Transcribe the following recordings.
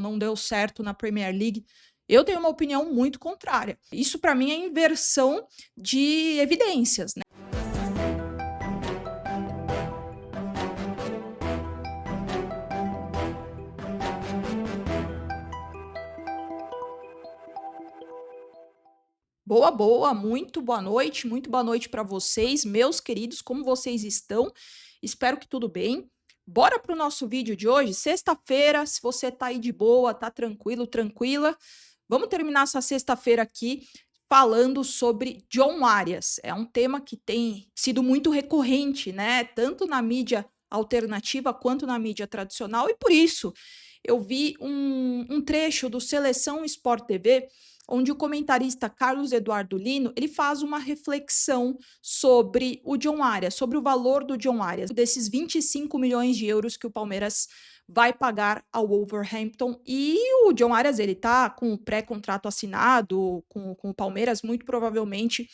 não deu certo na Premier League. Eu tenho uma opinião muito contrária. Isso, para mim, é inversão de evidências, né? Boa, muito boa noite para vocês, meus queridos, como vocês estão? Espero que tudo bem. Bora para o nosso vídeo de hoje, sexta-feira, se você tá aí de boa, tá tranquilo, tranquila, vamos terminar essa sexta-feira aqui falando sobre John Arias. É um tema que tem sido muito recorrente, né? Tanto na mídia alternativa quanto na mídia tradicional, e por isso eu vi um trecho do Seleção Sport TV, onde o comentarista Carlos Eduardo Lino ele faz uma reflexão sobre o John Arias, sobre o valor do John Arias, desses 25 milhões de euros que o Palmeiras vai pagar ao Wolverhampton. E o John Arias ele tá com o pré-contrato assinado com o Palmeiras, muito provavelmente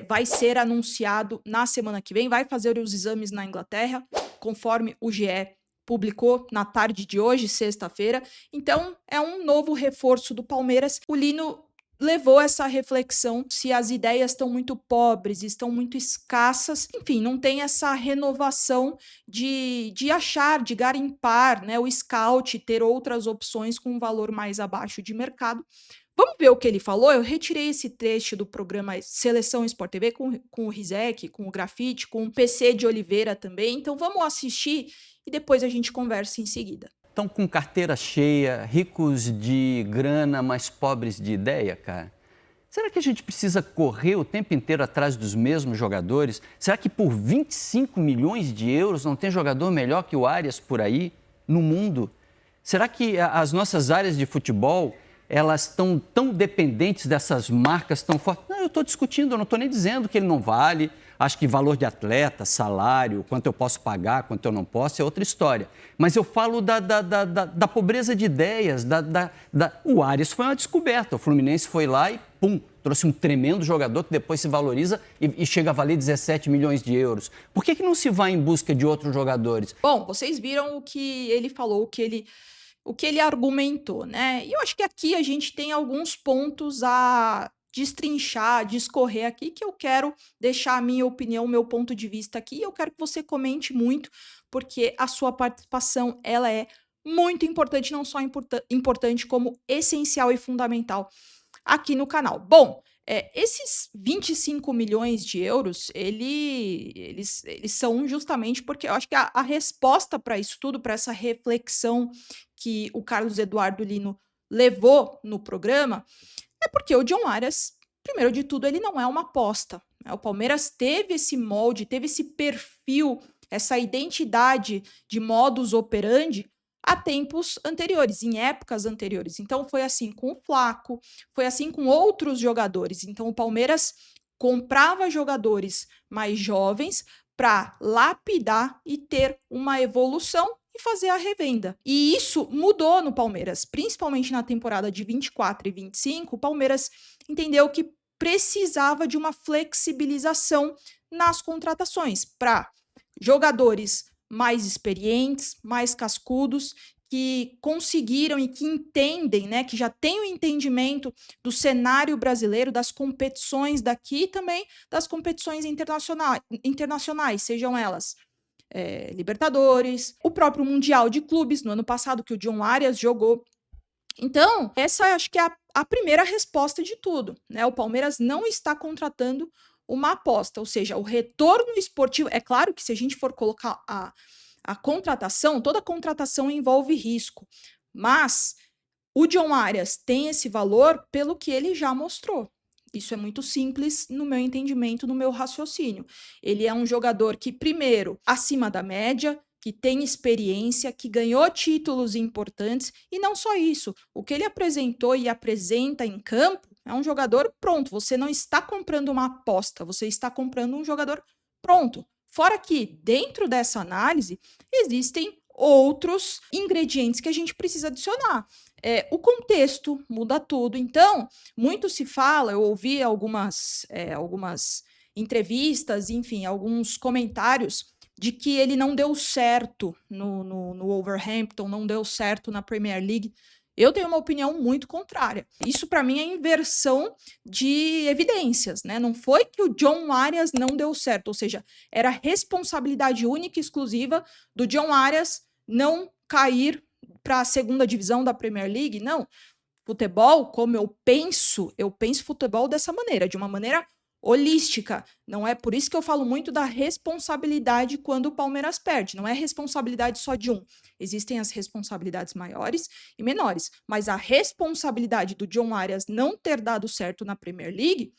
vai ser anunciado na semana que vem, vai fazer os exames na Inglaterra, conforme o GE publicou na tarde de hoje, sexta-feira. Então, é um novo reforço do Palmeiras. O Lino levou essa reflexão se as ideias estão muito pobres, estão muito escassas, enfim, não tem essa renovação de achar, de garimpar, né, o scout, ter outras opções com um valor mais abaixo de mercado. Vamos ver o que ele falou? Eu retirei esse trecho do programa Seleção Sport TV com o Rizek, com o Grafite, com o PC de Oliveira também. Então vamos assistir e depois a gente conversa em seguida. Estão com carteira cheia, ricos de grana, mas pobres de ideia, cara? Será que a gente precisa correr o tempo inteiro atrás dos mesmos jogadores? Será que por 25 milhões de euros não tem jogador melhor que o Arias por aí, no mundo? Será que as nossas áreas de futebol elas estão tão dependentes dessas marcas tão fortes? Não, eu estou discutindo, eu não estou nem dizendo que ele não vale. Acho que valor de atleta, salário, quanto eu posso pagar, quanto eu não posso, é outra história. Mas eu falo da pobreza de ideias. O Arias foi uma descoberta. O Fluminense foi lá e, pum, trouxe um tremendo jogador que depois se valoriza e chega a valer 17 milhões de euros. Por que não se vai em busca de outros jogadores? Bom, vocês viram o que ele falou, o que ele argumentou, né? E eu acho que aqui a gente tem alguns pontos a destrinchar, discorrer aqui, que eu quero deixar a minha opinião, o meu ponto de vista aqui, e eu quero que você comente muito, porque a sua participação, ela é muito importante, não só importante, como essencial e fundamental aqui no canal. Bom, esses 25 milhões de euros, eles são justamente porque eu acho que a resposta para isso tudo, para essa reflexão que o Carlos Eduardo Lino levou no programa, é porque o John Arias, primeiro de tudo, ele não é uma aposta, né? O Palmeiras teve esse molde, teve esse perfil, essa identidade de modus operandi há tempos anteriores, em épocas anteriores. Então foi assim com o Flaco, foi assim com outros jogadores. Então o Palmeiras comprava jogadores mais jovens para lapidar e ter uma evolução e fazer a revenda. E isso mudou no Palmeiras, principalmente na temporada de 24 e 25. O Palmeiras entendeu que precisava de uma flexibilização nas contratações para jogadores mais experientes, mais cascudos, que conseguiram e que entendem, né, que já têm o entendimento do cenário brasileiro, das competições daqui e também das competições internacionais, sejam elas Libertadores, o próprio Mundial de Clubes no ano passado que o John Arias jogou. Então, essa acho que é a primeira resposta de tudo, né? O Palmeiras não está contratando uma aposta, ou seja, o retorno esportivo. É claro que se a gente for colocar a contratação, toda contratação envolve risco, mas o John Arias tem esse valor pelo que ele já mostrou. Isso é muito simples no meu entendimento, no meu raciocínio. Ele é um jogador que, primeiro, acima da média, que tem experiência, que ganhou títulos importantes, e não só isso. O que ele apresentou e apresenta em campo é um jogador pronto. Você não está comprando uma aposta, você está comprando um jogador pronto. Fora que, dentro dessa análise, existem outros ingredientes que a gente precisa adicionar. O contexto muda tudo. Então, muito se fala, eu ouvi algumas entrevistas, enfim, alguns comentários de que ele não deu certo no Wolverhampton, não deu certo na Premier League. Eu tenho uma opinião muito contrária. Isso, para mim, é inversão de evidências, né? Não foi que o John Arias não deu certo, ou seja, era responsabilidade única e exclusiva do John Arias não cair para a segunda divisão da Premier League. Não. Futebol, como eu penso futebol dessa maneira, de uma maneira holística. Não é por isso que eu falo muito da responsabilidade quando o Palmeiras perde. Não é responsabilidade só de um. Existem as responsabilidades maiores e menores. Mas a responsabilidade do John Arias não ter dado certo na Premier League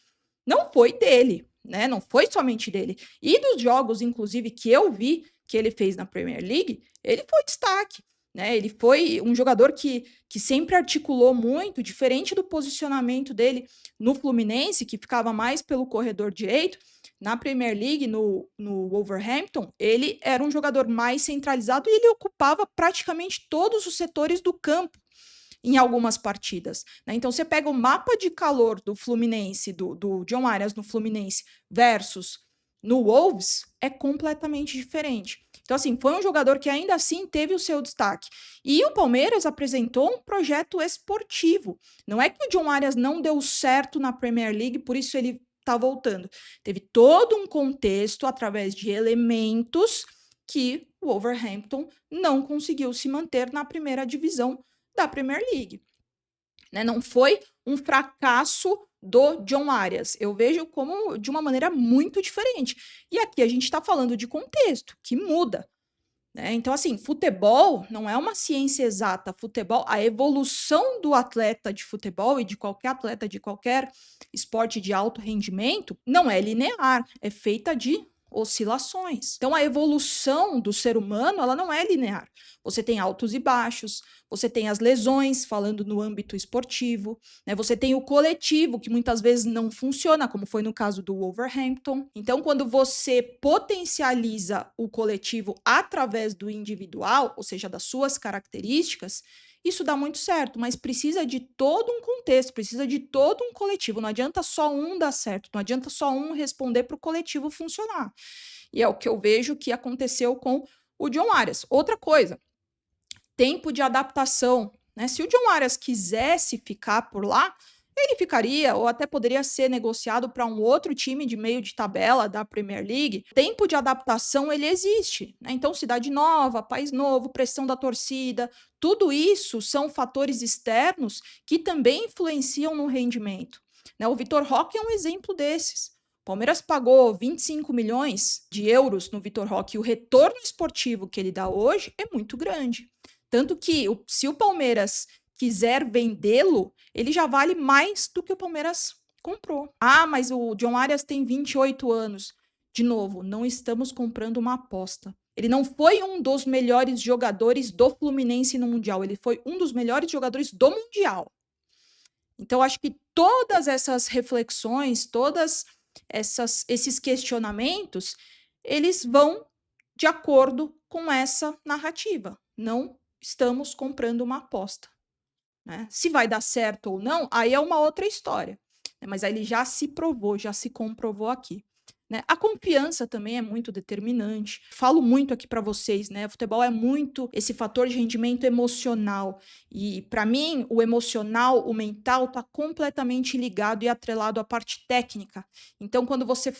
não foi dele, né? Não foi somente dele. E dos jogos, inclusive, que eu vi que ele fez na Premier League, ele foi destaque. Né, ele foi um jogador que sempre articulou muito, diferente do posicionamento dele no Fluminense, que ficava mais pelo corredor direito. Na Premier League, no Wolverhampton, ele era um jogador mais centralizado e ele ocupava praticamente todos os setores do campo em algumas partidas. Né? Então, você pega o mapa de calor do Fluminense, do John Arias no Fluminense versus no Wolves, é completamente diferente. Então, assim, foi um jogador que ainda assim teve o seu destaque. E o Palmeiras apresentou um projeto esportivo. Não é que o John Arias não deu certo na Premier League, por isso ele está voltando. Teve todo um contexto através de elementos que o Wolverhampton não conseguiu se manter na primeira divisão da Premier League. Né? Não foi um fracasso do John Arias. Eu vejo como de uma maneira muito diferente. E aqui a gente está falando de contexto, que muda. Né? Então, assim, futebol não é uma ciência exata. Futebol, a evolução do atleta de futebol e de qualquer atleta de qualquer esporte de alto rendimento não é linear, é feita de oscilações. Então, a evolução do ser humano, ela não é linear. Você tem altos e baixos, você tem as lesões, falando no âmbito esportivo, né? Você tem o coletivo, que muitas vezes não funciona, como foi no caso do Wolverhampton. Então, quando você potencializa o coletivo através do individual, ou seja, das suas características, isso dá muito certo, mas precisa de todo um contexto, precisa de todo um coletivo. Não adianta só um dar certo, não adianta só um responder para o coletivo funcionar. E é o que eu vejo que aconteceu com o John Arias. Outra coisa, tempo de adaptação. Né? Se o John Arias quisesse ficar por lá, ele ficaria, ou até poderia ser negociado para um outro time de meio de tabela da Premier League. Tempo de adaptação, ele existe. Né? Então, cidade nova, país novo, pressão da torcida, tudo isso são fatores externos que também influenciam no rendimento. Né? O Vitor Roque é um exemplo desses. O Palmeiras pagou 25 milhões de euros no Vitor Roque e o retorno esportivo que ele dá hoje é muito grande. Tanto que, se o Palmeiras quiser vendê-lo, ele já vale mais do que o Palmeiras comprou. Ah, mas o John Arias tem 28 anos. De novo, não estamos comprando uma aposta. Ele não foi um dos melhores jogadores do Fluminense no Mundial. Ele foi um dos melhores jogadores do Mundial. Então, acho que todas essas reflexões, esses questionamentos, eles vão de acordo com essa narrativa. Não estamos comprando uma aposta. Né? Se vai dar certo ou não, aí é uma outra história. Né? Mas aí ele já se provou, já se comprovou aqui. Né? A confiança também é muito determinante. Falo muito aqui para vocês, né? O futebol é muito esse fator de rendimento emocional. E para mim, o emocional, o mental, está completamente ligado e atrelado à parte técnica. Então, quando você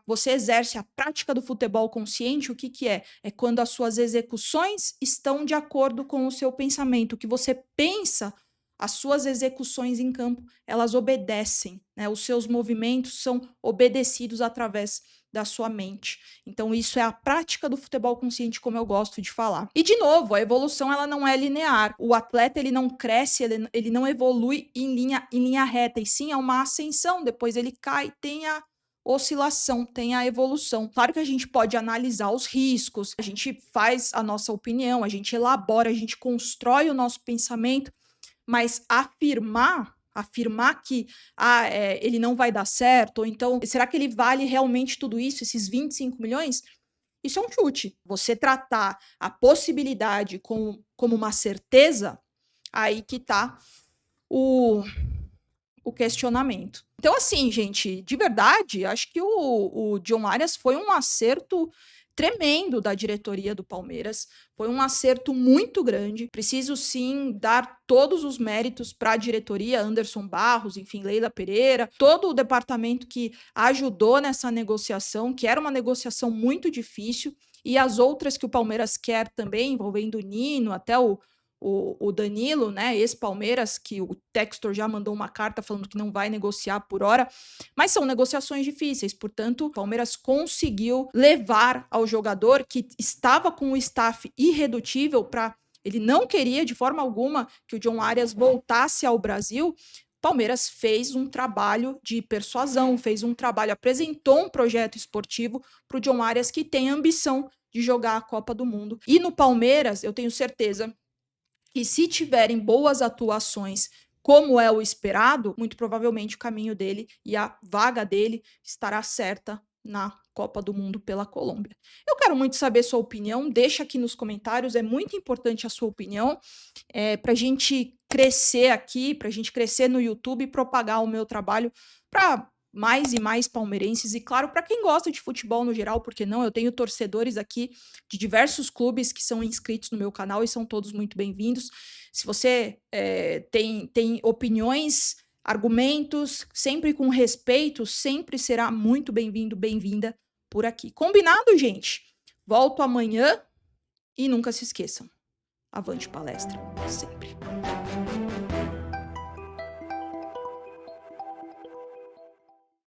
você exerce a prática do futebol consciente, o que que é? É quando as suas execuções estão de acordo com o seu pensamento. O que você pensa, as suas execuções em campo, elas obedecem, né? Os seus movimentos são obedecidos através da sua mente. Então, isso é a prática do futebol consciente, como eu gosto de falar. E, de novo, a evolução ela não é linear. O atleta ele não cresce, ele não evolui em linha reta, e sim é uma ascensão. Depois ele cai, tem a oscilação, tem a evolução. Claro que a gente pode analisar os riscos, a gente faz a nossa opinião, a gente elabora, a gente constrói o nosso pensamento, mas afirmar que ele não vai dar certo, ou então, será que ele vale realmente tudo isso, esses 25 milhões? Isso é um chute. Você tratar a possibilidade como uma certeza, aí que tá o questionamento. Então, assim, gente, de verdade, acho que o John Arias foi um acerto tremendo da diretoria do Palmeiras, foi um acerto muito grande. Preciso sim dar todos os méritos para a diretoria, Anderson Barros, enfim, Leila Pereira, todo o departamento que ajudou nessa negociação, que era uma negociação muito difícil, e as outras que o Palmeiras quer também, envolvendo o Nino, até o Danilo, né, ex-Palmeiras, que o Textor já mandou uma carta falando que não vai negociar por hora, mas são negociações difíceis, portanto, o Palmeiras conseguiu levar ao jogador que estava com o staff irredutível para ele não queria de forma alguma que o John Arias voltasse ao Brasil. Palmeiras fez um trabalho de persuasão, fez um trabalho, apresentou um projeto esportivo para o John Arias que tem ambição de jogar a Copa do Mundo. E no Palmeiras, eu tenho certeza que se tiverem boas atuações, como é o esperado, muito provavelmente o caminho dele e a vaga dele estará certa na Copa do Mundo pela Colômbia. Eu quero muito saber sua opinião, deixa aqui nos comentários, é muito importante a sua opinião, para a gente crescer aqui, para a gente crescer no YouTube e propagar o meu trabalho para mais e mais palmeirenses e, claro, para quem gosta de futebol no geral, porque não, eu tenho torcedores aqui de diversos clubes que são inscritos no meu canal e são todos muito bem-vindos. Se você tem opiniões, argumentos, sempre com respeito, sempre será muito bem-vindo, bem-vinda por aqui. Combinado, gente? Volto amanhã e nunca se esqueçam. Avante palestra, sempre.